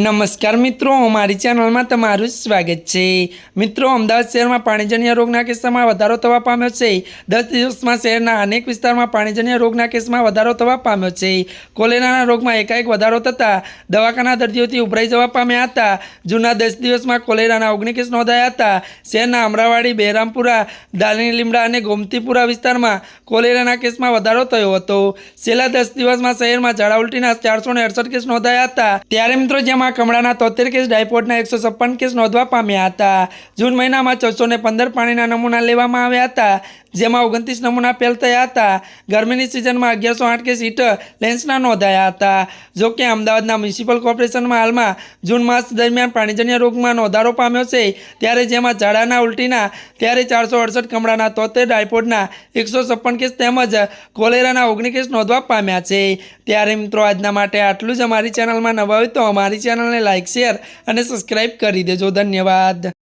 नमस्कार मित्रों, अमारी चेनल में तमारुं स्वागत है। मित्रों, अमदावाद शहर में पाणीजन्य रोगना केस में वधारो थवा पाम्यो छे। 10 दिवस में शहरना अनेक विस्तार में पाणीजन्य रोगना केस में वधारो थवा पाम्यो छे। कोलेराना रोग में एकाएक वधारो थता दवाखाना दर्दीओथी उभराई जवा पाम्या हता। जूना 10 दिवस में कोलेराना 19 केस नोंधाया था। शहरना अमरावाड़ी, बहेरामपुरा, दालिनी लीमड़ा और गोमतीपुरा विस्तार में कोलेराना केस में वधारो थयो हतो। छेल्ला 10 दिवस में शहर में झाड़ा उल्टीना 468 केस नोंधाया था। त्यारे मित्रों, जेमां कमळाना 73 केस, डायफोडना 156 केस नोंधवा पाम्या हता। जून महीनामां 415 पाणीना नमूना लेवामां આવ્યા હતા, જેમાં 29 નમૂના ફેલ થયા હતા। ગરમીની સિઝનમાં 1108 કેસ હીટ લેન્સના નોંધાયા હતા। જો કે અમદાવાદના મ્યુનિસિપલ કોર્પોરેશનમાં હાલમાં જૂન માસ દરમિયાન પાણીજન્ય રોગમાં નોંધારો પામ્યો છે, ત્યારે જેમાં ઝાડાના ઉલટીના ત્યારે 468, કમળાના 73, ડાયફોડના 156 કેસ તેમજ કોલેરાના 19 કેસ નોંધવા પામ્યા છે। ત્યારે મિત્રો આજના માટે આટલું જ। અમારી ચેનલમાં નવા હોય તો અમારી ચેનલને લાઇક, શેર અને સબસ્ક્રાઇબ કરી દેજો। ધન્યવાદ।